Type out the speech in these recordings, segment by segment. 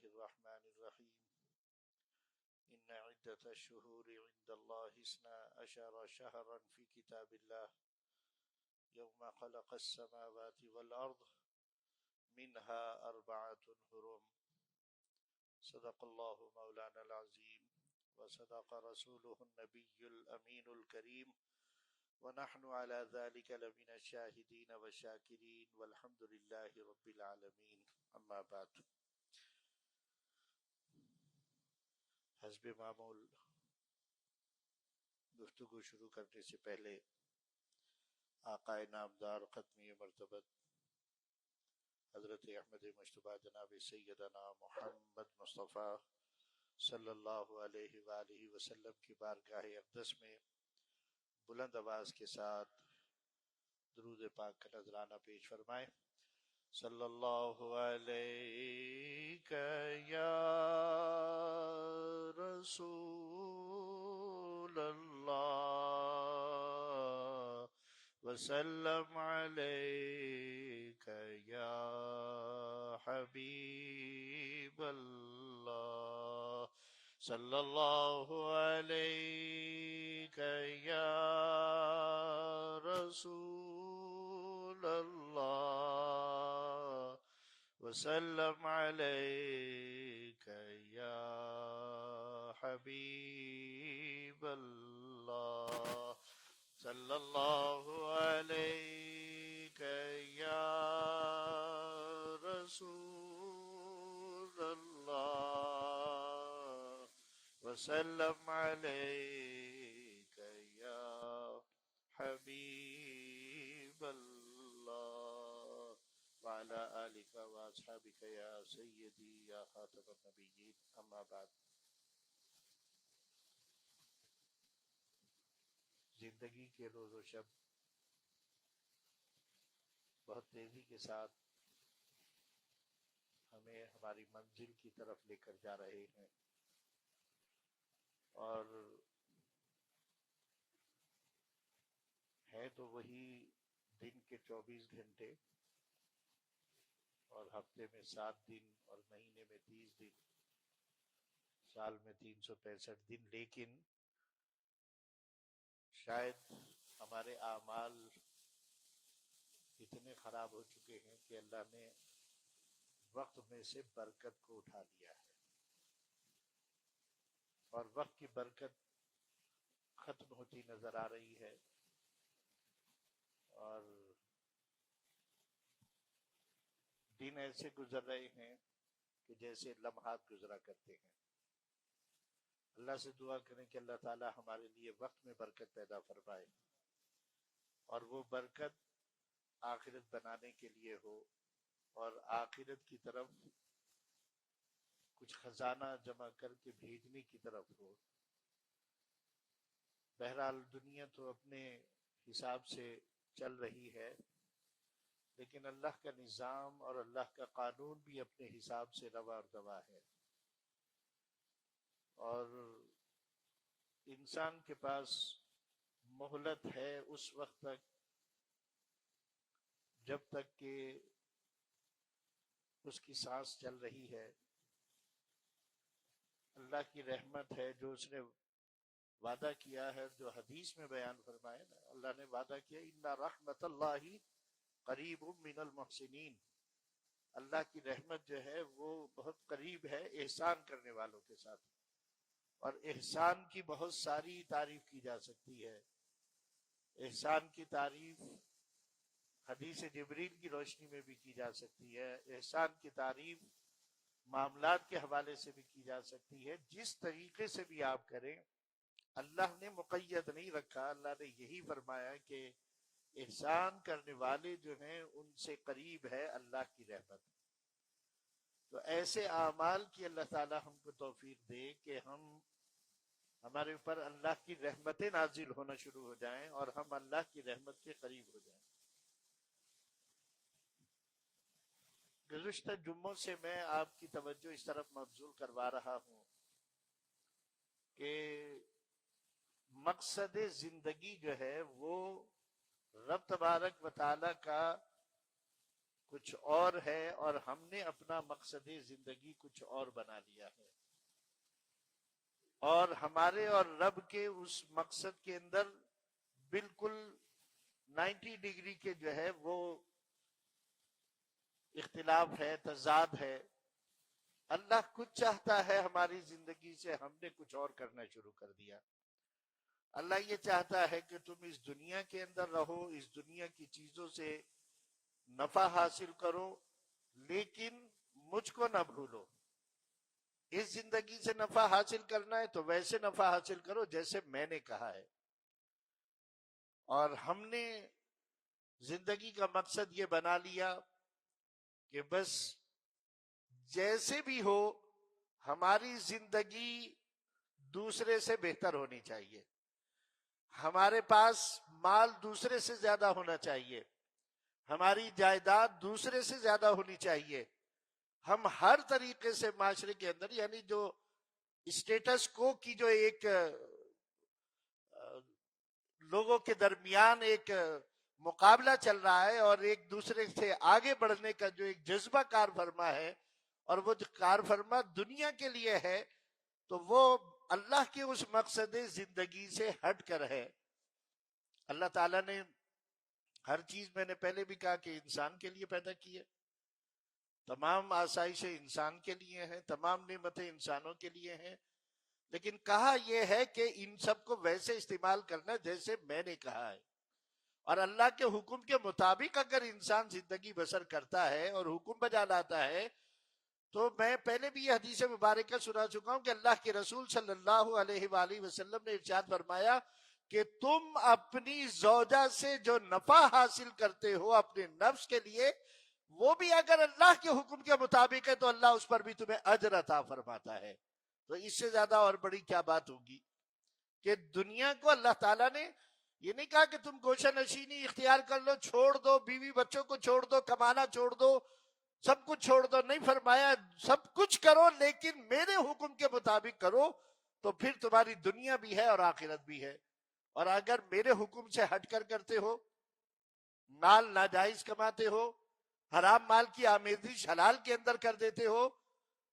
الرحمن الرحيم إن عدة الشهور عند الله 12 شهرا في كتاب الله يوم خلق السماوات والأرض منها 4 حرم صدق الله مولانا العظيم وصدق رسوله النبي الأمين الكريم ونحن على ذلك لمن الشاهدين والشاكرين والحمد لله رب العالمين أما بعد. حسب معمول گفتگو شروع کرنے سے پہلے آقا نامدار ختمی مرتبت حضرت احمد مجتبی جناب سیدنا محمد مصطفیٰ صلی اللہ علیہ وآلہ وسلم کی بارگاہ اقدس میں بلند آواز کے ساتھ درود پاک کا نذرانہ پیش فرمائیں. صلی اللہ علیہ یا رسول اللہ وسلم علیک یا حبیب اللہ صلی اللہ علیک یا رسول اللہ وسلم علیک یا حبیب اللہ صلی اللہ علیک یا رسول اللہ وسلم علیک یا حبیب اللہ وعلی آلک واصحابک یا سیدی یا خاتم النبیین. اما بعد. زندگی کے روز و شب بہت تیزی کے ساتھ ہمیں ہماری منزل کی طرف لے کر جا رہے ہیں، اور ہے تو وہی دن کے 24 گھنٹے اور ہفتے میں 7 دن اور مہینے میں 30 دن، سال میں 365 دن، لیکن شاید ہمارے اعمال اتنے خراب ہو چکے ہیں کہ اللہ نے وقت میں سے برکت کو اٹھا لیا ہے، اور وقت کی برکت ختم ہوتی نظر آ رہی ہے، اور دن ایسے گزر رہے ہیں کہ جیسے لمحات گزرا کرتے ہیں. اللہ سے دعا کریں کہ اللہ تعالی ہمارے لیے وقت میں برکت پیدا فرمائے، اور وہ برکت آخرت بنانے کے لیے ہو، اور آخرت کی طرف کچھ خزانہ جمع کر کے بھیجنے کی طرف ہو. بہرحال دنیا تو اپنے حساب سے چل رہی ہے، لیکن اللہ کا نظام اور اللہ کا قانون بھی اپنے حساب سے روا اور دوا ہے، اور انسان کے پاس مہلت ہے اس وقت تک جب تک کہ اس کی سانس چل رہی ہے. اللہ کی رحمت ہے جو اس نے وعدہ کیا ہے، جو حدیث میں بیان فرمائے نا، اللہ نے وعدہ کیا ان رحمت اللہ قریب من المحسنین. اللہ کی رحمت جو ہے وہ بہت قریب ہے احسان کرنے والوں کے ساتھ، اور احسان کی بہت ساری تعریف کی جا سکتی ہے. احسان کی تعریف حدیث جبریل کی روشنی میں بھی کی جا سکتی ہے، احسان کی تعریف معاملات کے حوالے سے بھی کی جا سکتی ہے. جس طریقے سے بھی آپ کریں، اللہ نے مقید نہیں رکھا. اللہ نے یہی فرمایا کہ احسان کرنے والے جو ہیں ان سے قریب ہے اللہ کی رحمت. تو ایسے اعمال کی اللہ تعالی ہم کو توفیق دے کہ ہمارے اوپر اللہ کی رحمتیں نازل ہونا شروع ہو جائیں اور ہم اللہ کی رحمت کے قریب ہو جائیں. گزشتہ جمعوں سے میں آپ کی توجہ اس طرف مبذول کروا رہا ہوں کہ مقصد زندگی جو ہے وہ رب تبارک و تعالی کا کچھ اور ہے اور ہم نے اپنا مقصد زندگی کچھ اور بنا لیا ہے، اور ہمارے اور رب کے اس مقصد کے اندر بالکل 90 ڈگری کے جو ہے وہ اختلاف ہے، تضاد ہے۔ اللہ کچھ چاہتا ہے ہماری زندگی سے، ہم نے کچھ اور کرنا شروع کر دیا۔ اللہ یہ چاہتا ہے کہ تم اس دنیا کے اندر رہو، اس دنیا کی چیزوں سے نفع حاصل کرو، لیکن مجھ کو نہ بھولو۔ اس زندگی سے نفع حاصل کرنا ہے تو ویسے نفع حاصل کرو جیسے میں نے کہا ہے۔ اور ہم نے زندگی کا مقصد یہ بنا لیا کہ بس جیسے بھی ہو ہماری زندگی دوسرے سے بہتر ہونی چاہیے، ہمارے پاس مال دوسرے سے زیادہ ہونا چاہیے، ہماری جائیداد دوسرے سے زیادہ ہونی چاہیے۔ ہم ہر طریقے سے معاشرے کے اندر، یعنی جو اسٹیٹس کو کی جو ایک لوگوں کے درمیان ایک مقابلہ چل رہا ہے اور ایک دوسرے سے آگے بڑھنے کا جو ایک جذبہ کار فرما ہے، اور وہ جو کار فرما دنیا کے لیے ہے، تو وہ اللہ کے اس مقصد زندگی سے ہٹ کر ہے۔ اللہ تعالیٰ نے ہر چیز، میں نے پہلے بھی کہا کہ انسان کے لیے پیدا کی ہے، تمام آسائشیں انسان کے لیے ہیں، تمام نعمتیں انسانوں کے لیے ہیں، لیکن کہا یہ ہے کہ ان سب کو ویسے استعمال کرنا جیسے میں نے کہا ہے۔ اور اللہ کے حکم کے مطابق اگر انسان زندگی بسر کرتا ہے اور حکم بجا لاتا ہے، تو میں پہلے بھی یہ حدیث مبارکہ سنا چکا ہوں کہ اللہ کے رسول صلی اللہ علیہ وآلہ وسلم نے ارشاد فرمایا کہ تم اپنی زوجہ سے جو نفع حاصل کرتے ہو اپنے نفس کے لیے، وہ بھی اگر اللہ کے حکم کے مطابق ہے تو اللہ اس پر بھی تمہیں اجر عطا فرماتا ہے۔ تو اس سے زیادہ اور بڑی کیا بات ہوگی کہ دنیا کو اللہ تعالیٰ نے یہ نہیں کہا کہ تم گوشہ نشینی اختیار کر لو، چھوڑ دو، بیوی بچوں کو چھوڑ دو، کمانا چھوڑ دو، سب کچھ چھوڑ دو، نہیں فرمایا سب کچھ کرو لیکن میرے حکم کے مطابق کرو، تو پھر تمہاری دنیا بھی ہے اور آخرت بھی ہے۔ اور اگر میرے حکم سے ہٹ کر کرتے ہو، مال ناجائز کماتے ہو، حرام مال کی آمیزش حلال کے اندر کر دیتے ہو،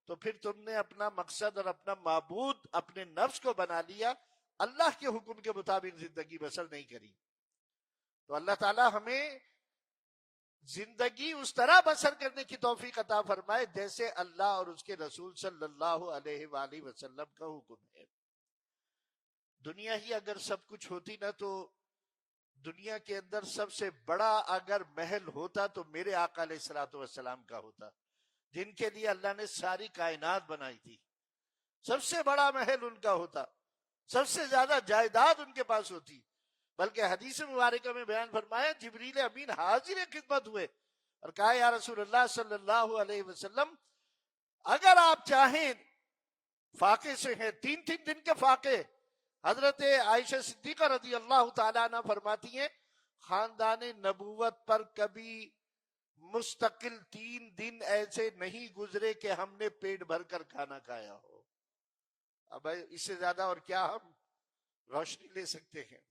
تو پھر تم نے اپنا مقصد اور اپنا معبود اپنے نفس کو بنا لیا، اللہ کے حکم کے مطابق زندگی بسر نہیں کری۔ تو اللہ تعالی ہمیں زندگی اس طرح بسر کرنے کی توفیق عطا فرمائے جیسے اللہ اور اس کے رسول صلی اللہ علیہ وآلہ وسلم کا حکم ہے۔ دنیا ہی اگر سب کچھ ہوتی نا، تو دنیا کے اندر سب سے بڑا اگر محل ہوتا تو میرے آقا علیہ الصلوۃ والسلام کا ہوتا، جن کے لیے اللہ نے ساری کائنات بنائی تھی۔ سب سے بڑا محل ان کا ہوتا، سب سے زیادہ جائیداد ان کے پاس ہوتی۔ بلکہ حدیث مبارکہ میں بیان فرمایا، جبریل امین حاضر خدمت ہوئے اور کہا یا رسول اللہ صلی اللہ علیہ وسلم، اگر آپ چاہیں، فاقے سے ہیں 3 دن کے فاقے۔ حضرت عائشہ صدیقہ رضی اللہ تعالیٰ عنہ فرماتی ہیں، خاندان نبوت پر کبھی مستقل 3 دن ایسے نہیں گزرے کہ ہم نے پیٹ بھر کر کھانا کھایا ہو۔ اب اس سے زیادہ اور کیا ہم روشنی لے سکتے ہیں؟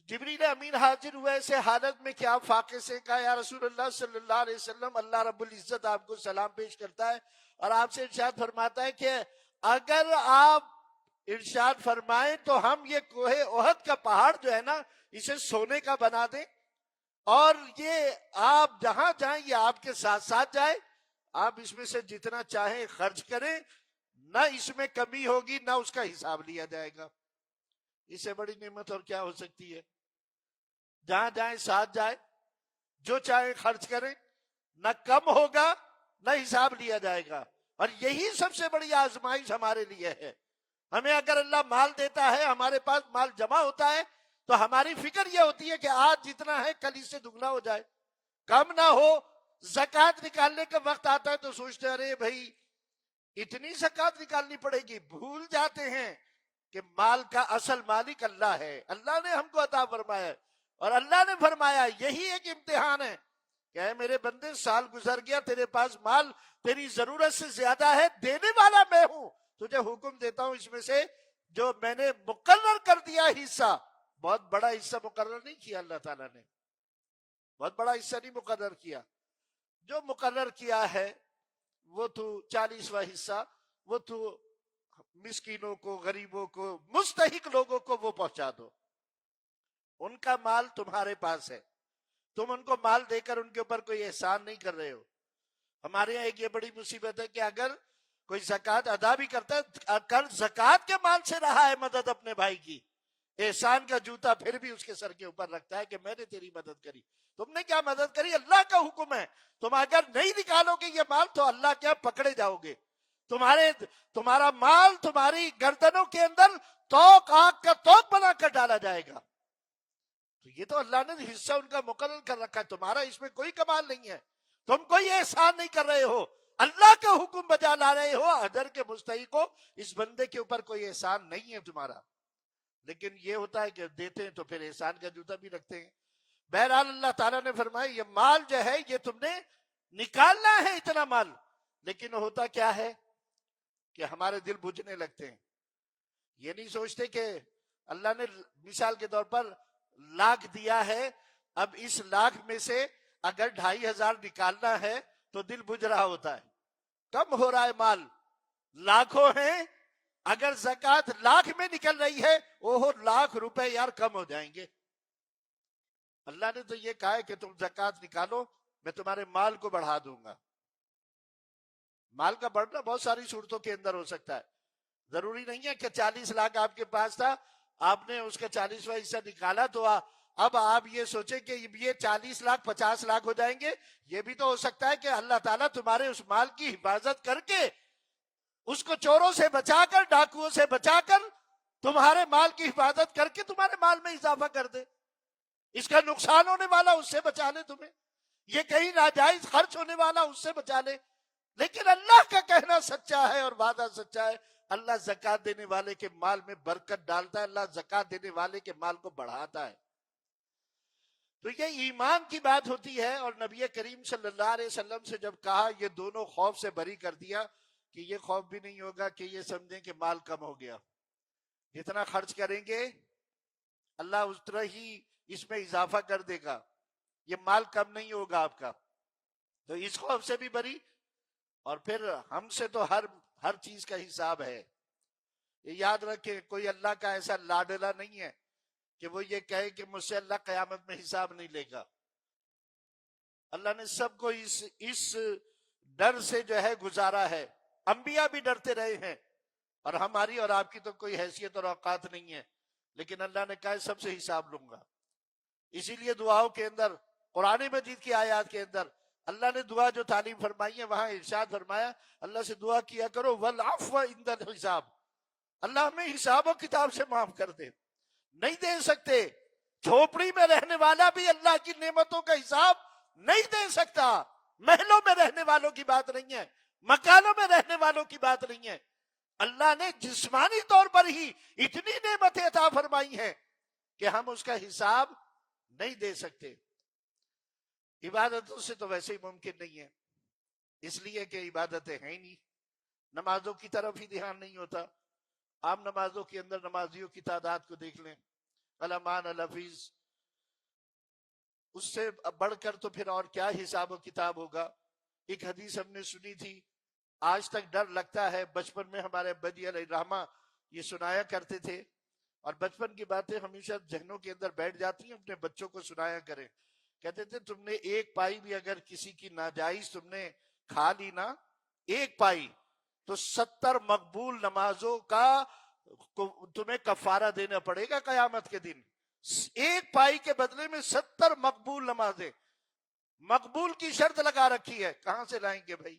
جبریل امین حاضر ہوئے ایسے حالت میں کیا فاقے سے کہا یا رسول اللہ صلی اللہ علیہ وسلم، اللہ رب العزت آپ کو سلام پیش کرتا ہے اور آپ سے ارشاد فرماتا ہے کہ اگر آپ ارشاد فرمائیں تو ہم یہ کوہ احد کا پہاڑ جو ہے نا، اسے سونے کا بنا دیں، اور یہ آپ جہاں جائیں یہ آپ کے ساتھ ساتھ جائے، آپ اس میں سے جتنا چاہیں خرچ کریں، نہ اس میں کمی ہوگی نہ اس کا حساب لیا جائے گا۔ اس سے بڑی نعمت اور کیا ہو سکتی ہے؟ جہاں جائیں ساتھ جائے، جو چاہیں خرچ کریں، نہ کم ہوگا نہ حساب لیا جائے گا۔ اور یہی سب سے بڑی آزمائش ہمارے لیے ہے۔ ہمیں اگر اللہ مال دیتا ہے، ہمارے پاس مال جمع ہوتا ہے، تو ہماری فکر یہ ہوتی ہے کہ آج جتنا ہے کل اس سے دگنا ہو جائے، کم نہ ہو۔ زکوٰۃ نکالنے کا وقت آتا ہے تو سوچتے ہیں ارے بھائی اتنی زکوٰۃ نکالنی پڑے گی، بھول جاتے ہیں کہ مال کا اصل مالک اللہ ہے، اللہ نے ہم کو عطا فرمایا ہے۔ اور اللہ نے فرمایا یہی ایک امتحان ہے کہ اے میرے بندے، سال گزر گیا، تیرے پاس مال تیری ضرورت سے زیادہ ہے، دینے والا میں ہوں، تجھے حکم دیتا ہوں اس میں سے جو میں نے مقرر کر دیا حصہ، بہت بڑا حصہ مقرر نہیں کیا اللہ تعالیٰ نے، بہت بڑا حصہ نہیں مقرر کیا، جو مقرر کیا ہے وہ تو 40واں حصہ وہ تو مسکینوں کو، غریبوں کو، مستحق لوگوں کو وہ پہنچا دو. ان کا مال تمہارے پاس ہے، تم ان کو مال دے کر ان کے اوپر کوئی احسان نہیں کر رہے ہو. ہمارے یہاں ایک یہ بڑی مصیبت ہے کہ اگر کوئی زکوٰۃ ادا بھی کرتا ہے، اگر زکوٰۃ کے مال سے رہا ہے مدد اپنے بھائی کی، احسان کا جوتا پھر بھی اس کے سر کے اوپر رکھتا ہے کہ میں نے تیری مدد کری. تم نے کیا مدد کری؟ اللہ کا حکم ہے. تم اگر نہیں نکالو گے یہ مال تو اللہ کیا پکڑے جاؤ گے. تمہارا مال تمہاری گردنوں کے اندر توق، آگ کا توق بنا کر ڈالا جائے گا. تو یہ تو اللہ نے حصہ ان کا مقرر کر رکھا ہے، تمہارا اس میں کوئی کمال نہیں ہے. تم کوئی احسان نہیں کر رہے ہو، اللہ کا حکم بجا لا رہے ہو. اجر کے مستحق ہو، اس بندے کے اوپر کوئی احسان نہیں ہے تمہارا. لیکن یہ ہوتا ہے کہ دیتے ہیں تو پھر احسان کا جوتا بھی رکھتے ہیں. بہرحال اللہ تعالیٰ نے فرمایا یہ مال جو ہے یہ تم نے نکالنا ہے اتنا مال. لیکن ہوتا کیا ہے کہ ہمارے دل بجھنے لگتے ہیں. یہ نہیں سوچتے کہ اللہ نے مثال کے طور پر لاکھ دیا ہے، اب اس لاکھ میں سے اگر 2500 نکالنا ہے تو دل بجھ رہا ہوتا ہے. کم ہو رہا ہے مال، لاکھوں ہیں، اگر زکوٰۃ لاکھ میں نکل رہی ہے وہ لاکھ روپے یار کم ہو جائیں گے. اللہ نے تو یہ کہا ہے کہ تم زکوٰۃ نکالو، میں تمہارے مال کو بڑھا دوں گا. مال کا بڑھنا بہت ساری صورتوں کے اندر ہو سکتا ہے. ضروری نہیں ہے کہ 40 لاکھ آپ کے پاس تھا، آپ نے اس کا 40واں حصہ نکالا تو اب آپ یہ سوچیں کہ یہ 40 لاکھ 50 لاکھ ہو جائیں گے. یہ بھی تو ہو سکتا ہے کہ اللہ تعالیٰ تمہارے اس مال کی حفاظت کر کے، اس کو چوروں سے بچا کر، ڈاکوؤں سے بچا کر، تمہارے مال کی حفاظت کر کے تمہارے مال میں اضافہ کر دے. اس کا نقصان ہونے والا اس سے بچا لے تمہیں، یہ کہیں ناجائز خرچ ہونے والا اس سے بچا لے. لیکن اللہ کا کہنا سچا ہے اور وعدہ سچا ہے. اللہ زکوٰۃ دینے والے کے مال میں برکت ڈالتا ہے، اللہ زکوٰۃ دینے والے کے مال کو بڑھاتا ہے. تو یہ ایمان کی بات ہوتی ہے. اور نبی کریم صلی اللہ علیہ وسلم سے جب کہا، یہ دونوں خوف سے بری کر دیا کہ یہ خوف بھی نہیں ہوگا کہ یہ سمجھیں کہ مال کم ہو گیا. جتنا خرچ کریں گے اللہ اتنا ہی اس میں اضافہ کر دے گا، یہ مال کم نہیں ہوگا آپ کا. تو اس خوف سے بھی بری. اور پھر ہم سے تو ہر چیز کا حساب ہے. یہ یاد رکھیں، کوئی اللہ کا ایسا لاڈلا نہیں ہے کہ وہ یہ کہے کہ مجھ سے اللہ قیامت میں حساب نہیں لے گا. اللہ نے سب کو اس ڈر سے جو ہے گزارا ہے. انبیاء بھی ڈرتے رہے ہیں، اور ہماری اور آپ کی تو کوئی حیثیت اور اوقات نہیں ہے، لیکن اللہ نے کہا سب سے حساب لوں گا. اسی لیے دعاؤں کے اندر، قرآن مجید کی آیات کے اندر اللہ نے دعا جو تعلیم فرمائی ہے، وہاں ارشاد فرمایا اللہ سے دعا کیا کرو والعفو عند الحساب، اللہ ہمیں حساب و کتاب سے معاف کر دے. نہیں دے سکتے. جھوپڑی میں رہنے والا بھی اللہ کی نعمتوں کا حساب نہیں دے سکتا. محلوں میں رہنے والوں کی بات نہیں ہے، مکانوں میں رہنے والوں کی بات نہیں ہے. اللہ نے جسمانی طور پر ہی اتنی نعمتیں عطا فرمائی ہیں کہ ہم اس کا حساب نہیں دے سکتے. عبادتوں سے تو ویسے ہی ممکن نہیں ہے، اس لیے کہ عبادتیں ہیں ہی نہیں. نمازوں کی طرف ہی دھیان نہیں ہوتا. عام نمازوں کے اندر نمازیوں کی تعداد کو دیکھ لیں، علمان الحفیظ، اس سے بڑھ کر تو پھر اور کیا حساب و کتاب ہوگا. ایک حدیث ہم نے سنی تھی، آج تک ڈر لگتا ہے. بچپن میں ہمارے ابی علیہ الرحمہ یہ سنایا کرتے تھے، اور بچپن کی باتیں ہمیشہ ذہنوں کے اندر بیٹھ جاتی ہیں. اپنے بچوں کو سنایا کریں. کہتے تھے تم نے ایک پائی بھی اگر کسی کی ناجائز تم نے کھا لی نا، ایک پائی، تو 70 مقبول نمازوں کا تمہیں کفارہ دینا پڑے گا قیامت کے دن. ایک پائی کے بدلے میں 70 مقبول نمازیں. مقبول کی شرط لگا رکھی ہے، کہاں سے لائیں گے بھائی؟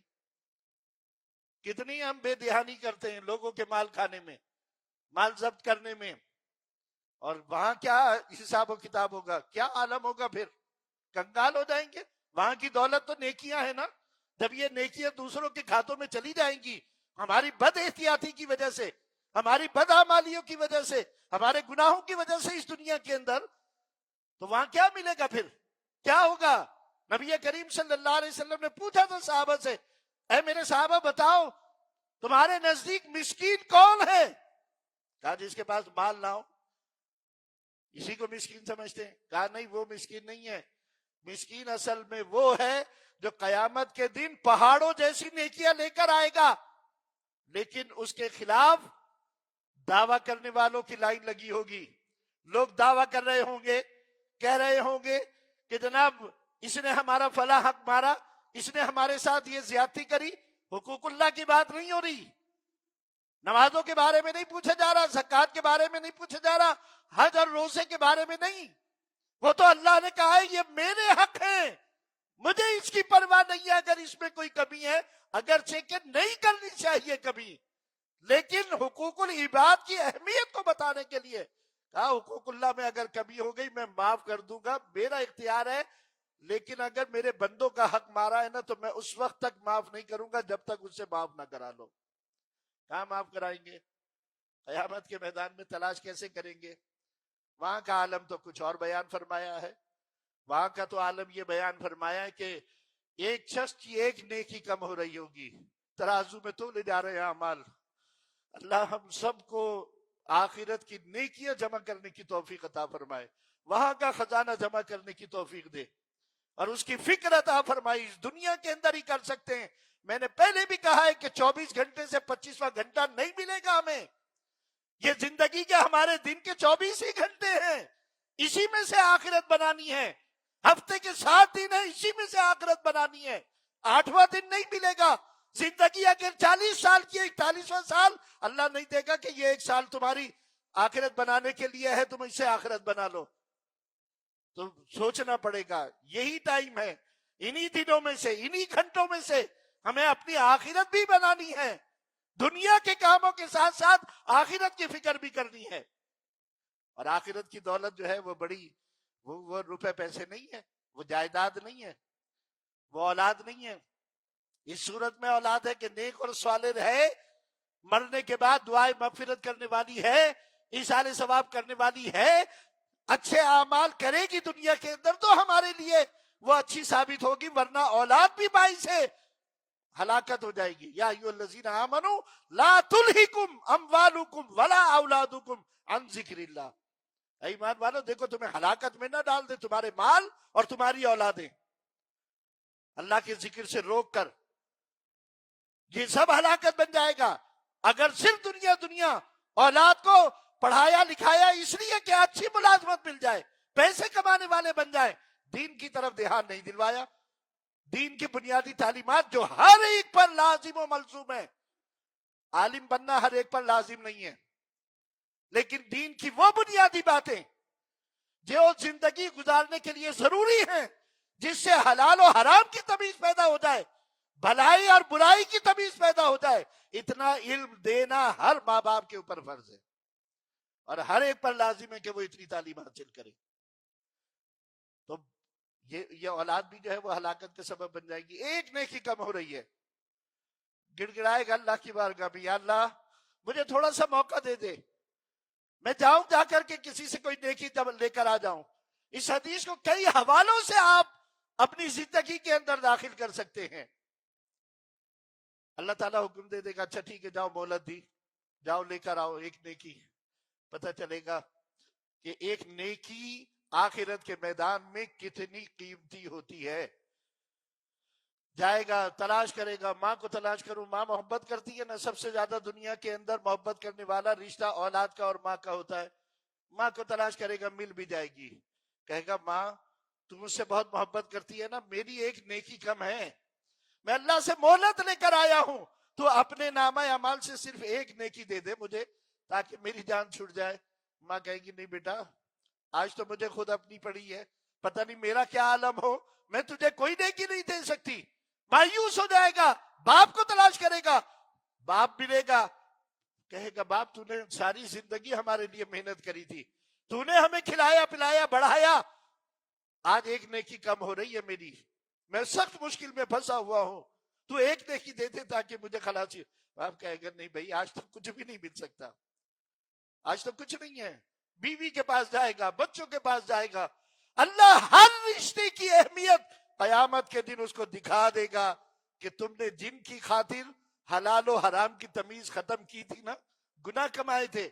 کتنی ہم بے دہانی کرتے ہیں لوگوں کے مال کھانے میں، مال ضبط کرنے میں، اور وہاں کیا حساب و کتاب ہوگا، کیا عالم ہوگا. پھر کنگال ہو جائیں گے. وہاں کی دولت تو نیکیاں ہیں نا. جب یہ نیکیاں دوسروں کے کھاتوں میں چلی جائیں گی ہماری بد احتیاطی کی وجہ سے، ہماری بدعمالیوں کی وجہ سے، ہمارے گناہوں کی وجہ سے اس دنیا کے اندر، تو وہاں کیا ملے گا؟ پھر کیا ہوگا؟ نبی کریم صلی اللہ علیہ وسلم نے پوچھا تھا صحابہ سے، اے میرے صحابہ بتاؤ تمہارے نزدیک مسکین کون ہے؟ کہا جس کے پاس مال نہ ہو، اسی کو مسکین سمجھتے ہیں. کہا نہیں، وہ مسکین نہیں ہے، مسکین اصل میں وہ ہے جو قیامت کے دن پہاڑوں جیسی نیکیاں لے کر آئے گا، لیکن اس کے خلاف دعویٰ کرنے والوں کی لائن لگی ہوگی. لوگ دعویٰ کر رہے ہوں گے، کہہ رہے ہوں گے کہ جناب اس نے ہمارا فلاں حق مارا، اس نے ہمارے ساتھ یہ زیادتی کری. حقوق اللہ کی بات نہیں ہو رہی، نمازوں کے بارے میں نہیں پوچھا جا رہا، زکوٰۃ کے بارے میں نہیں پوچھا جا رہا، حج اور روزے کے بارے میں نہیں. وہ تو اللہ نے کہا ہے یہ میرے حق ہیں، مجھے اس کی پرواہ نہیں ہے اگر اس میں کوئی کمی ہے، اگرچہ کہ نہیں کرنی چاہیے کبھی، لیکن حقوق العباد کی اہمیت کو بتانے کے لیے کہا حقوق اللہ میں اگر کمی ہو گئی میں معاف کر دوں گا، میرا اختیار ہے، لیکن اگر میرے بندوں کا حق مارا ہے نا تو میں اس وقت تک معاف نہیں کروں گا جب تک اس سے معاف نہ کرا لو. کہاں معاف کرائیں گے؟ قیامت کے میدان میں تلاش کیسے کریں گے؟ وہاں کا عالم تو کچھ اور بیان فرمایا ہے. وہاں کا تو عالم یہ بیان فرمایا ہے کہ ایک شخص کی ایک نیکی کم ہو رہی ہوگی، ترازو میں تو لے جا رہے ہیں اعمال. اللہ ہم سب کو آخرت کی نیکیاں جمع کرنے کی توفیق عطا فرمائے، وہاں کا خزانہ جمع کرنے کی توفیق دے، اور اس کی فکر عطا فرمائی. اس دنیا کے اندر ہی کر سکتے ہیں. میں نے پہلے بھی کہا ہے کہ 24 گھنٹے سے 25واں گھنٹہ نہیں ملے گا ہمیں. یہ زندگی کے ہمارے دن کے 24 ہی گھنٹے ہیں، اسی میں سے آخرت بنانی ہے. ہفتے کے 7 دن ہیں، اسی میں سے آخرت بنانی ہے. 8واں دن نہیں ملے گا. زندگی اگر 40 سال کی ہے، 41واں سال اللہ نہیں دے گا کہ یہ 1 سال تمہاری آخرت بنانے کے لیے ہے، تم اس سے آخرت بنا لو. تو سوچنا پڑے گا، یہی ٹائم ہے، انہی دنوں میں سے، انہی گھنٹوں میں سے ہمیں اپنی آخرت بھی بنانی ہے. دنیا کے کاموں کے ساتھ ساتھ آخرت کی فکر بھی کرنی ہے. اور آخرت کی دولت جو ہے وہ بڑی، وہ روپے پیسے نہیں ہے، وہ جائیداد نہیں ہے، وہ اولاد نہیں ہے. اس صورت میں اولاد ہے کہ نیک اور صالح ہے، مرنے کے بعد دعائیں مغفرت کرنے والی ہے، ایصال ثواب کرنے والی ہے، اچھے اعمال کرے گی دنیا کے اندر تو ہمارے لیے وہ اچھی ثابت ہوگی، ورنہ اولاد بھی باعث ہے ہلاکت ہو جائے گی. یا ایھا الذین آمنوا لا تلہکم اموالکم ولا اولادکم عن ذکر اللہ. اے ایمان والو دیکھو تمہیں ہلاکت میں نہ ڈال دے تمہارے مال اور تمہاری اولادیں، اللہ کے ذکر سے روک کر، یہ سب ہلاکت بن جائے گا. اگر صرف دنیا اولاد کو پڑھایا لکھایا اس لیے کہ اچھی ملازمت مل جائے، پیسے کمانے والے بن جائے، دین کی طرف دھیان نہیں دلوایا. دین کی بنیادی تعلیمات جو ہر ایک پر لازم و ملزوم ہے، عالم بننا ہر ایک پر لازم نہیں ہے، لیکن دین کی وہ بنیادی باتیں جو زندگی گزارنے کے لیے ضروری ہیں، جس سے حلال و حرام کی تمیز پیدا ہو جائے، بھلائی اور برائی کی تمیز پیدا ہو جائے، اتنا علم دینا ہر ماں باپ کے اوپر فرض ہے، اور ہر ایک پر لازم ہے کہ وہ اتنی تعلیم حاصل کرے. تو یہ اولاد بھی جو ہے وہ ہلاکت کا سبب بن جائے گی. ایک نیکی کم ہو رہی ہے، گڑ گڑائے گا اللہ کی بارگاہ میں، یا اللہ مجھے تھوڑا سا موقع دے دے، میں جاؤں جا کر کے کسی سے کوئی نیکی لے کر آ جاؤں. اس حدیث کو کئی حوالوں سے آپ اپنی زندگی کے اندر داخل کر سکتے ہیں. اللہ تعالیٰ حکم دے دے گا اچھا ٹھیک ہے جاؤ، مہلت دی، جاؤ لے کر آؤ ایک نیکی. پتہ چلے گا کہ ایک نیکی آخرت کے میدان میں کتنی قیمتی ہوتی ہے. جائے گا تلاش کرے گا، ماں کو تلاش کروں، ماں محبت کرتی ہے نا، سب سے زیادہ دنیا کے اندر محبت کرنے والا رشتہ اولاد کا اور ماں کا ہوتا ہے. ماں کو تلاش کرے گا، مل بھی جائے گی، کہے گا ماں تو مجھ سے بہت محبت کرتی ہے نا، میری ایک نیکی کم ہے، میں اللہ سے مہلت لے کر آیا ہوں، تو اپنے نامہ اعمال سے صرف ایک نیکی دے دے مجھے تاکہ میری جان چھوٹ جائے. ماں کہے گی نہیں بیٹا، آج تو مجھے خود اپنی پڑی ہے، پتہ نہیں میرا کیا عالم ہو، میں تجھے کوئی نیکی نہیں دے سکتی. مایوس ہو جائے گا، باپ کو تلاش کرے گا، باپ ملے گا، کہے گا باپ تو نے ساری زندگی ہمارے لیے محنت کری تھی، تو نے ہمیں کھلایا پلایا بڑھایا، آج ایک نیکی کم ہو رہی ہے میری، میں سخت مشکل میں پھنسا ہوا ہوں، تو ایک نیکی دے دے تاکہ مجھے خلاصی. باپ کہے گا نہیں بھائی آج تو کچھ بھی نہیں مل سکتا، آج تو کچھ نہیں ہے. بیوی کے پاس جائے گا، بچوں کے پاس جائے گا، اللہ ہر رشتے کی اہمیت قیامت کے دن اس کو دکھا دے گا کہ تم نے جن کی خاطر حلال و حرام کی تمیز ختم کی تھی نا، گناہ کمائے تھے،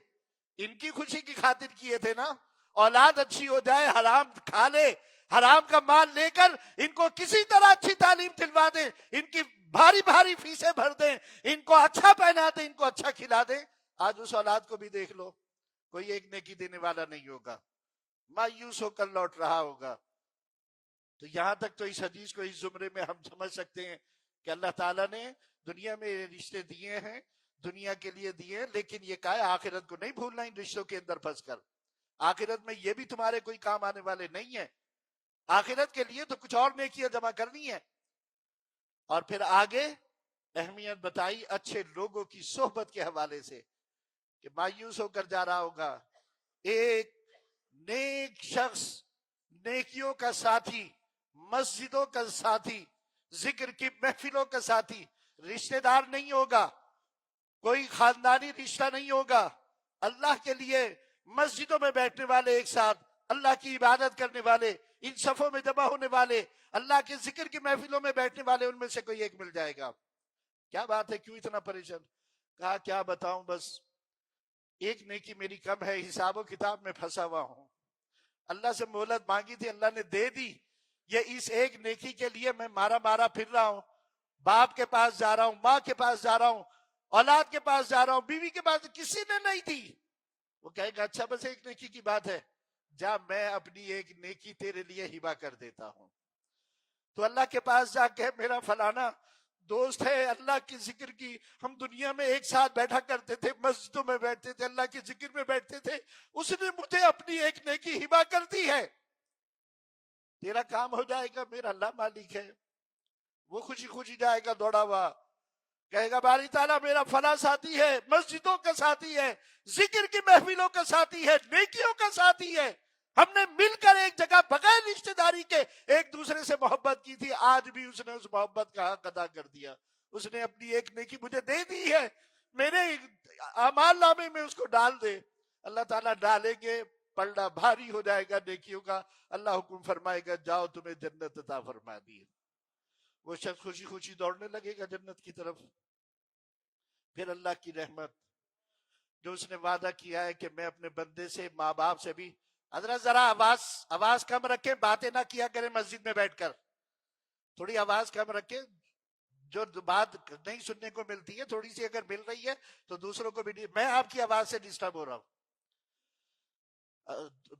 ان کی خوشی کی خاطر کیے تھے نا، اولاد اچھی ہو جائے، حرام کھا لے، حرام کا مال لے کر ان کو کسی طرح اچھی تعلیم دلوا دیں، ان کی بھاری بھاری فیسیں بھر دیں، ان کو اچھا پہنا دیں، ان کو اچھا کھلا دیں. آج اس اولاد کو بھی دیکھ لو، کوئی ایک نیکی دینے والا نہیں ہوگا، مایوس ہو کر لوٹ رہا ہوگا. تو یہاں تک تو اس حدیث کو اس زمرے میں ہم سمجھ سکتے ہیں کہ اللہ تعالیٰ نے دنیا میں رشتے دیے ہیں، دنیا کے لیے دیے ہیں، لیکن یہ کہا ہے آخرت کو نہیں بھولنا ان رشتوں کے اندر پھنس کر. آخرت میں یہ بھی تمہارے کوئی کام آنے والے نہیں ہیں. آخرت کے لیے تو کچھ اور نیکیاں جمع کرنی ہے. اور پھر آگے اہمیت بتائی اچھے لوگوں کی صحبت کے حوالے سے کہ مایوس ہو کر جا رہا ہوگا. ایک نیک شخص، نیکیوں کا ساتھی، مسجدوں کا ساتھی، ذکر کی محفلوں کا ساتھی، رشتہ دار نہیں ہوگا، کوئی خاندانی رشتہ نہیں ہوگا، اللہ کے لیے مسجدوں میں بیٹھنے والے ایک ساتھ، اللہ کی عبادت کرنے والے، ان صفوں میں جمع ہونے والے، اللہ کے ذکر کی محفلوں میں بیٹھنے والے، ان میں سے کوئی ایک مل جائے گا. کیا بات ہے، کیوں اتنا پریشان؟ کہا کیا بتاؤں، بس ایک نیکی میری کم ہے، حساب و کتاب میں پھنسا ہوا ہوں. اللہ سے مہلت مانگی تھی، اللہ نے دے دی. یہ اس ایک نیکی کے لیے میں مارا پھر رہا ہوں. باپ کے پاس جا رہا ہوں، ماں کے پاس جا رہا ہوں، اولاد کے پاس جا رہا ہوں، بیوی کے پاس، کسی نے نہیں دی. وہ کہے گا اچھا بس ایک نیکی کی بات ہے، جا میں اپنی ایک نیکی تیرے لیے ہبہ کر دیتا ہوں. تو اللہ کے پاس جا کے میرا فلانا دوست ہے، اللہ کی ذکر کی، ہم دنیا میں ایک ساتھ بیٹھا کرتے تھے، مسجدوں میں بیٹھتے تھے، اللہ کی ذکر میں بیٹھتے تھے، اس نے مجھے اپنی ایک نیکی ہبہ کر دی ہے. تیرا کام ہو جائے گا، میرا اللہ مالک ہے. وہ خوشی خوشی جائے گا دوڑا ہوا، کہے گا باری تعالیٰ میرا فلاں ساتھی ہے، مسجدوں کا ساتھی ہے، ذکر کی محفلوں کا ساتھی ہے، نیکیوں کا ساتھی ہے، ہم نے مل کر ایک جگہ بغیر رشتہ داری کے ایک دوسرے سے محبت کی تھی، آج بھی اس نے اس محبت کا حق ادا کر دیا. اس نے اپنی ایک نیکی مجھے دے دی ہے، میرے اعمال نامے میں اس کو ڈال دے. اللہ تعالیٰ ڈالیں گے، پلڑا بھاری ہو جائے گا نیکیوں کا. اللہ حکم فرمائے گا جاؤ تمہیں جنت عطا فرما دی. وہ شخص خوشی خوشی دوڑنے لگے گا جنت کی طرف. پھر اللہ کی رحمت، جو اس نے وعدہ کیا ہے کہ میں اپنے بندے سے، ماں باپ سے بھی، حضرت ذرا آواز کم رکھیں، باتیں نہ کیا کریں مسجد میں بیٹھ کر، تھوڑی آواز کم رکھیں. جو بات نہیں سننے کو ملتی ہے تھوڑی سی اگر مل رہی ہے تو دوسروں کو بھی، میں آپ کی آواز سے ڈسٹرب ہو رہا ہوں.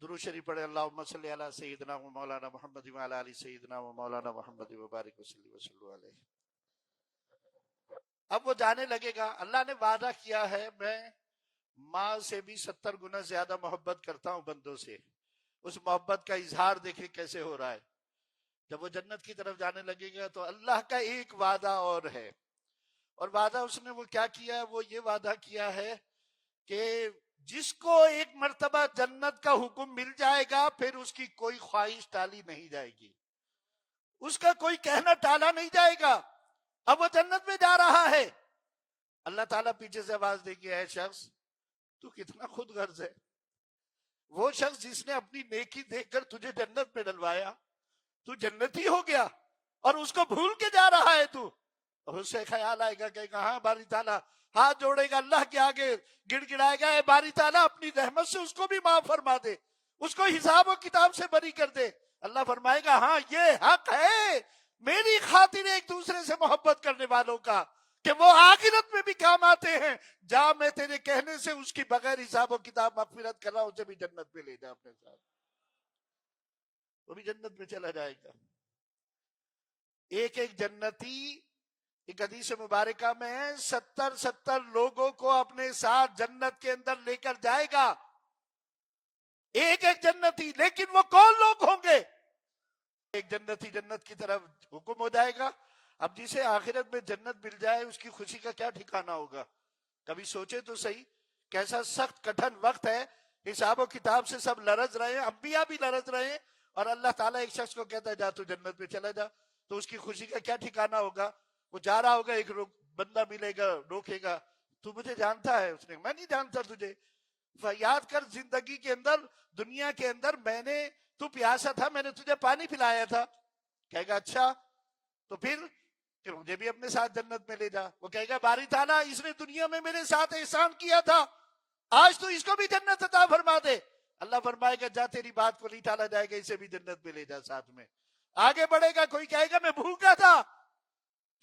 درود شریف پڑھے، اللہم صلی علی سیدنا و مولانا محمد و علی آل سیدنا و مولانا محمد و بارک وسلم علیہ. اب وہ جانے لگے گا. اللہ نے وعدہ کیا ہے میں ماں سے بھی 70 گنا زیادہ محبت کرتا ہوں بندوں سے. اس محبت کا اظہار دیکھیں کیسے ہو رہا ہے. جب وہ جنت کی طرف جانے لگے گا تو اللہ کا ایک وعدہ اور ہے، اور وعدہ اس نے وہ کیا کیا ہے، وہ یہ وعدہ کیا ہے کہ جس کو ایک مرتبہ جنت کا حکم مل جائے گا پھر اس کی کوئی خواہش ٹالی نہیں جائے گی، اس کا کوئی کہنا ٹالا نہیں جائے گا. اب وہ جنت میں جا رہا ہے، اللہ تعالیٰ پیچھے سے آواز دے گی اے شخص تو کتنا خود غرض ہے. وہ شخص جس نے اپنی نیکی دیکھ کر تجھے جنت میں ڈلوایا، تو جنتی ہو گیا اور اس کو بھول کے جا رہا ہے تو. اور اس سے خیال آئے گا کہ ہاں باری تعالیٰ، ہاتھ جوڑے گا اللہ کے آگے، گڑ گڑائے گا اے باری تعالیٰ اپنی رحمت سے اس کو بھی معاف فرما دے، اس کو حساب و کتاب سے بری کر دے. اللہ فرمائے گا ہاں یہ حق ہے میری خاطر ایک دوسرے سے محبت کرنے والوں کا کہ وہ آخرت میں بھی کام آتے ہیں. جا میں تیرے کہنے سے اس کی بغیر حساب و کتاب مغفرت کر رہا ہوں، اسے بھی جنت میں لے جا اپنے ساتھ، وہ بھی جنت میں چلا جائے گا. ایک ایک جنتی، ایک حدیث مبارکہ میں 70 لوگوں کو اپنے ساتھ جنت کے اندر لے کر جائے گا، ایک ایک جنتی. لیکن وہ کون لوگ ہوں گے؟ ایک جنتی جنت کی طرف حکم ہو جائے گا. اب جسے آخرت میں جنت مل جائے اس کی خوشی کا کیا ٹھکانہ ہوگا؟ کبھی سوچے تو صحیح، کیسا سخت کٹھن وقت ہے، حساب و کتاب سے سب لرز رہے ہیں، انبیاء بھی لرز رہے ہیں، اور اللہ تعالیٰ ایک شخص کو کہتا ہے جا تو جنت میں چلا جا. تو اس کی خوشی کا کیا ٹھکانہ ہوگا؟ وہ جا رہا ہوگا، ایک بندہ ملے گا، روکے گا، تو مجھے جانتا ہے؟ اس نے میں نہیں جانتا تجھے. یاد کر زندگی کے اندر، دنیا کے اندر میں نے، تو پیاسا تھا میں نے تجھے پانی پلایا تھا. کہے گا اچھا تو پھر مجھے بھی اپنے ساتھ جنت میں لے جا. وہ کہے گا باری تعالیٰ اس نے دنیا میں میرے ساتھ احسان کیا تھا، آج تو اس کو بھی جنت عطا فرما دے. اللہ فرمائے گا جا تیری بات کو نہیں ٹالا جائے گا, اسے بھی جنت میں لے جا ساتھ میں. آگے بڑھے گا, کوئی کہے گا میں بھوکا تھا,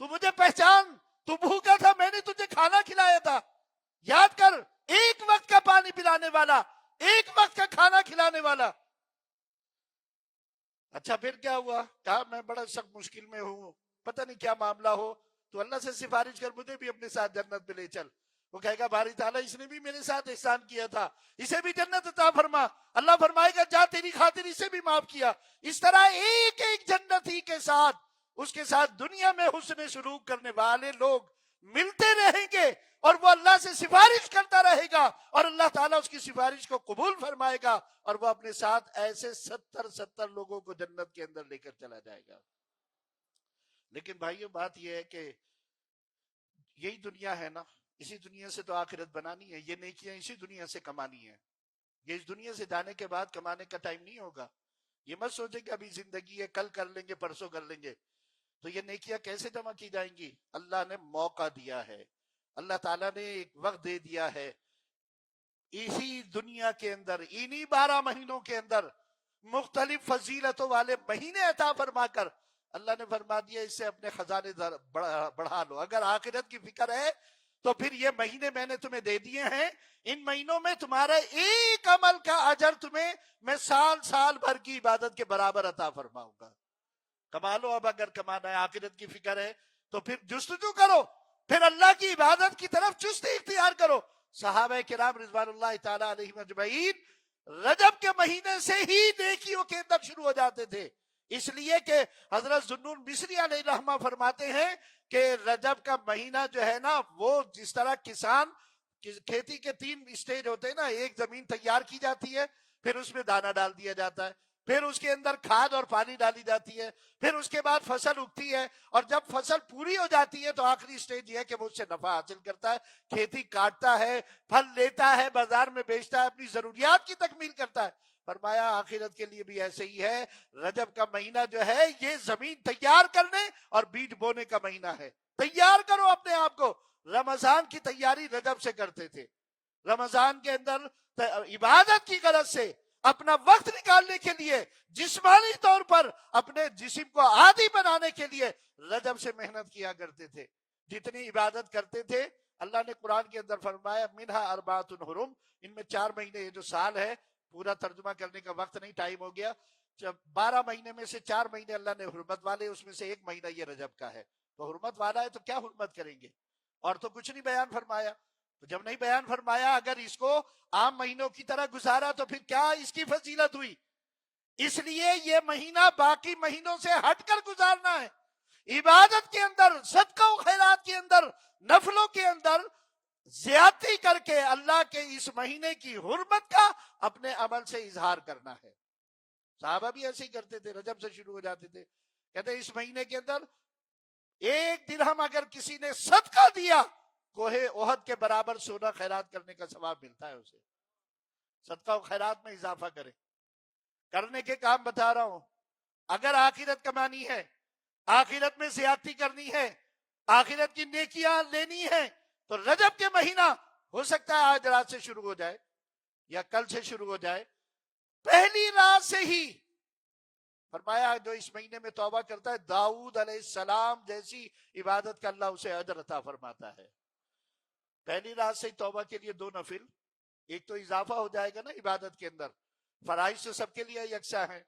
تو مجھے پہچان, تو بھوکا تھا, میں نے تجھے کھانا کھلایا تھا, یاد کر, ایک وقت کا پانی پلانے والا, ایک وقت کا کھانا کھلانے والا. اچھا پھر کیا ہوا؟ کہا میں بڑا سخت مشکل میں ہوں, پتہ نہیں کیا معاملہ ہو, تو اللہ سے سفارش کر مجھے بھی اپنے ساتھ جنت میں لے چل. وہ کہے گا باری تعالیٰ اس نے بھی میرے ساتھ احسان کیا تھا, اسے بھی جنت عطا فرما. اللہ فرمائے گا جا تیری خاطر اسے بھی معاف کیا. اس طرح ایک ایک جنتی کے ساتھ, اس کے ساتھ دنیا میں حسن سلوک کرنے والے لوگ ملتے رہیں گے, اور وہ اللہ سے سفارش کرتا رہے گا, اور اللہ تعالیٰ اس کی سفارش کو قبول فرمائے گا, اور وہ اپنے ساتھ ایسے 70 لوگوں کو جنت کے اندر لے کر چلا جائے گا. لیکن بھائیو بات یہ ہے کہ یہی دنیا ہے نا, اسی دنیا سے تو آخرت بنانی ہے, یہ نیکیاں اسی دنیا سے کمانی ہے. یہ اس دنیا سے جانے کے بعد کمانے کا ٹائم نہیں ہوگا. یہ مت سوچیں کہ ابھی زندگی ہے, کل کر لیں گے, پرسوں کر لیں گے. تو یہ نیکیاں کیسے جمع کی جائیں گی؟ اللہ نے موقع دیا ہے, اللہ تعالیٰ نے ایک وقت دے دیا ہے. اسی دنیا کے اندر, انہی 12 مہینوں کے اندر مختلف فضیلتوں والے مہینے عطا فرما کر اللہ نے فرما دیا اس سے اپنے خزانے بڑھا لو. اگر آخرت کی فکر ہے تو پھر یہ مہینے میں نے تمہیں دے دیے ہیں, ان مہینوں میں تمہارا ایک عمل کا اجر تمہیں میں سال بھر کی عبادت کے برابر عطا فرماؤں گا. کما لو. اب اگر کمانا ہے, آخرت کی فکر ہے, تو پھر جستجو کرو, پھر اللہ کی عبادت کی طرف چستی اختیار کرو. صحابہ کرام رضوان اللہ تعالی علیہم اجمعین رجب کے مہینے سے ہی نیکیوں کے اندر شروع ہو جاتے تھے, اس لیے کہ حضرت ذوالنون مصری علیہ الرحمہ فرماتے ہیں کہ رجب کا مہینہ جو ہے نا, وہ جس طرح کسان کھیتی کے 3 اسٹیج ہوتے ہیں نا, ایک زمین تیار کی جاتی ہے, پھر اس میں دانہ ڈال دیا جاتا ہے, پھر اس کے اندر کھاد اور پانی ڈالی جاتی ہے, پھر اس کے بعد فصل اگتی ہے, اور جب فصل پوری ہو جاتی ہے تو آخری سٹیج یہ ہے کہ وہ اس سے نفع حاصل کرتا ہے, کھیتی کاٹتا ہے, پھل لیتا ہے, بازار میں بیچتا ہے, اپنی ضروریات کی تکمیل کرتا ہے. فرمایا آخرت کے لیے بھی ایسے ہی ہے, رجب کا مہینہ جو ہے یہ زمین تیار کرنے اور بیج بونے کا مہینہ ہے. تیار کرو اپنے آپ کو. رمضان کی تیاری رجب سے کرتے تھے, رمضان کے اندر عبادت کی غرض سے اپنا وقت نکالنے کے لیے, جسمانی طور پر اپنے جسم کو عادی بنانے کے لیے رجب سے محنت کیا کرتے تھے. جتنی عبادت کرتے تھے, اللہ نے قرآن کے اندر فرمایا منہا اربعۃ حرم, ان میں 4 مہینے, یہ جو سال ہے پورا ترجمہ کرنے کا وقت نہیں, ٹائم ہو گیا. جب 12 مہینے میں سے 4 مہینے اللہ نے حرمت والے, اس میں سے 1 مہینہ یہ رجب کا ہے. تو حرمت والا ہے تو کیا حرمت کریں گے, اور تو کچھ نہیں بیان فرمایا. تو جب نہیں بیان فرمایا, اگر اس کو عام مہینوں کی طرح گزارا تو پھر کیا اس کی فضیلت ہوئی؟ اس لیے یہ مہینہ باقی مہینوں سے ہٹ کر گزارنا ہے, عبادت کے اندر, صدقہ و خیرات کے اندر, نفلوں کے اندر زیادتی کر کے اللہ کے اس مہینے کی حرمت کا اپنے عمل سے اظہار کرنا ہے. صحابہ بھی ایسے ہی کرتے تھے, رجب سے شروع ہو جاتے تھے, کہتے اس مہینے کے اندر 1 درہم اگر کسی نے صدقہ دیا, کوہ احد کے برابر سونا خیرات کرنے کا ثواب ملتا ہے اسے. صدقہ و خیرات میں اضافہ کریں. کرنے کے کام بتا رہا ہوں. اگر آخرت کمانی ہے, آخرت میں زیادتی کرنی ہے, آخرت کی نیکیاں لینی ہے, تو رجب کے مہینہ ہو سکتا ہے آج رات سے شروع ہو جائے یا کل سے شروع ہو جائے, پہلی رات سے ہی. فرمایا جو اس مہینے میں توبہ کرتا ہے, داؤد علیہ السلام جیسی عبادت کا اللہ اسے اجر عطا فرماتا ہے. پہلی رات سے ہی توبہ کے لیے 2 نفل, ایک تو اضافہ ہو جائے گا نا عبادت کے اندر. فرائض تو سب کے لیے یکساں ہیں,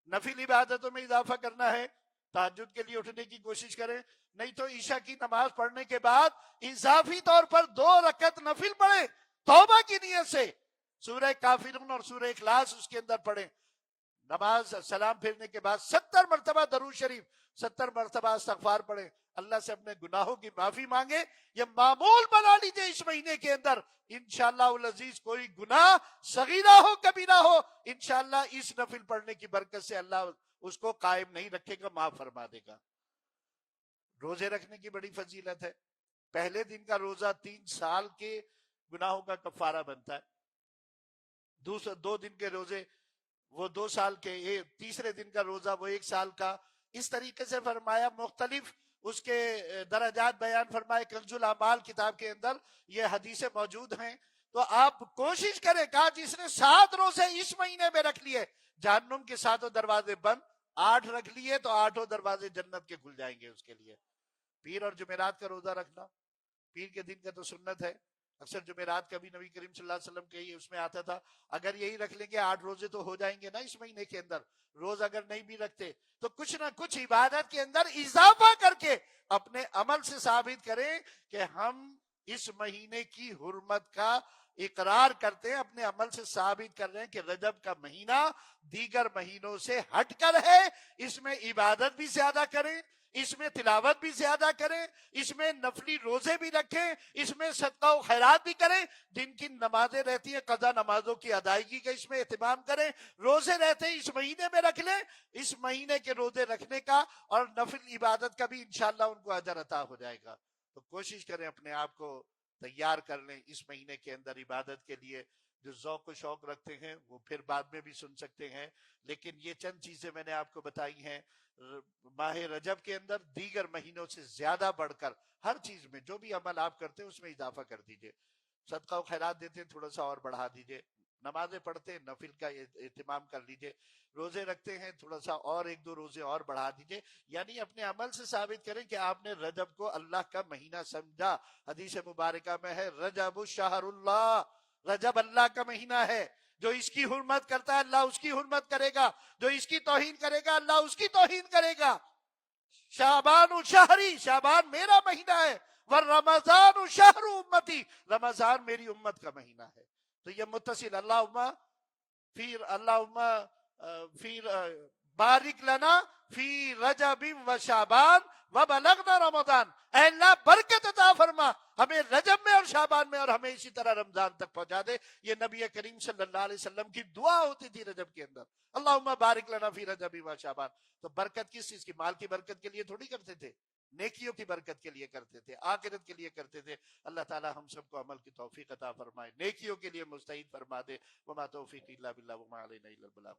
نفل عبادتوں میں اضافہ کرنا ہے. تہجد کے لیے اٹھنے کی کوشش کریں, نہیں تو عشاء کی نماز پڑھنے کے بعد اضافی طور پر 2 رکعت نفل پڑھیں توبہ کی نیت سے. سورہ کافرون اور سورہ اخلاص اس کے اندر پڑھیں. نماز سلام پھرنے کے بعد 70 مرتبہ درود شریف, 70 مرتبہ استغفار پڑھیں, اللہ سے اپنے گناہوں کی معافی مانگے. یہ معمول بنا لیجئے اس مہینے کے اندر, انشاءاللہ العزیز کوئی گناہ صغیرہ ہو کبیرہ ہو, انشاءاللہ اس نفل پڑھنے کی برکت سے اللہ اس کو قائم نہیں رکھے گا, معاف فرما دے گا. روزے رکھنے کی بڑی فضیلت ہے. پہلے دن کا روزہ 3 سال کے گناہوں کا کفارہ بنتا ہے. 2 دن کے روزے وہ 2 سال کے, تیسرے دن کا روزہ وہ 1 سال کا. اس طریقے سے فرمایا مختلف اس کے درجات بیان فرمائے. کنز الاعمال کتاب کے اندر یہ حدیثیں موجود ہیں تو آپ کوشش کریں. کہا جس نے 7 روزے اس مہینے میں رکھ لیے جہنم کے 7 دروازے بند, 8 رکھ لیے تو 8 دروازے جنت کے کھل جائیں گے اس کے لیے. پیر اور جمعرات کا روزہ رکھنا, پیر کے دن کا تو سنت ہے, اکثر جمعرات کا بھی نبی کریم صلی اللہ علیہ وسلم کے اس میں آتا تھا. اگر یہی رکھ لیں گے 8 روزے تو ہو جائیں گے نا اس مہینے کے اندر. روز اگر نہیں بھی رکھتے تو کچھ نہ کچھ عبادت کے اندر اضافہ کر کے اپنے عمل سے ثابت کریں کہ ہم اس مہینے کی حرمت کا اقرار کرتے ہیں, اپنے عمل سے ثابت کر رہے ہیں کہ رجب کا مہینہ دیگر مہینوں سے ہٹ کر ہے, اس میں عبادت بھی زیادہ کریں, اس میں تلاوت بھی زیادہ کریں, اس میں نفلی روزے بھی رکھیں, اس میں صدقہ و خیرات بھی کریں, جن کی نمازیں رہتی ہیں قضا نمازوں کی ادائیگی کا اس میں اہتمام کریں, روزے رہتے ہیں اس مہینے میں رکھ لیں, اس مہینے کے روزے رکھنے کا اور نفل عبادت کا بھی انشاءاللہ ان کو اجر عطا ہو جائے گا. تو کوشش کریں اپنے آپ کو تیار کر لیں اس مہینے کے اندر عبادت کے لیے. جو ذوق و شوق رکھتے ہیں وہ پھر بعد میں بھی سن سکتے ہیں, لیکن یہ چند چیزیں میں نے آپ کو بتائی ہیں. ماہ رجب کے اندر دیگر مہینوں سے زیادہ بڑھ کر ہر چیز میں جو بھی عمل آپ کرتے ہیں اس میں اضافہ کر دیجئے. صدقہ و خیرات دیتے ہیں تھوڑا سا اور بڑھا دیجئے, نمازیں پڑھتے ہیں نفل کا اہتمام کر لیجئے, روزے رکھتے ہیں تھوڑا سا اور 1-2 روزے اور بڑھا دیجئے. یعنی اپنے عمل سے ثابت کریں کہ آپ نے رجب کو اللہ کا مہینہ سمجھا. حدیث مبارکہ میں ہے رجب شہر اللہ, رجب اللہ کا مہینہ ہے, جو اس کی حرمت کرتا ہے اللہ اس کی حرمت کرے گا, جو اس کی توہین کرے گا اللہ اس کی توہین کرے گا. شعبان شہری, شعبان میرا مہینہ ہے, ورمضان شہر امتی, رمضان میری امت کا مہینہ ہے. تو یہ متصل, اللہم فی بارک لنا فی رجب و شعبان وبلغنا رمضان. اے اللہ برکت عطا فرما ہمیں رجب میں اور شعبان میں, اور ہمیں اسی طرح رمضان تک پہنچا دے. یہ نبی کریم صلی اللہ علیہ وسلم کی دعا ہوتی تھی رجب کے اندر, اللہم بارک لنا فی رجب و شعبان. تو برکت کس چیز کی؟ مال کی برکت کے لیے تھوڑی کرتے تھے, نیکیوں کی برکت کے لیے کرتے تھے, آخرت کے لیے کرتے تھے. اللہ تعالی ہم سب کو عمل کی توفیق عطا فرمائے, نیکیوں کے لیے مستعد فرما دے. وما توفیق الا باللہ وما علینا الا البلاغ.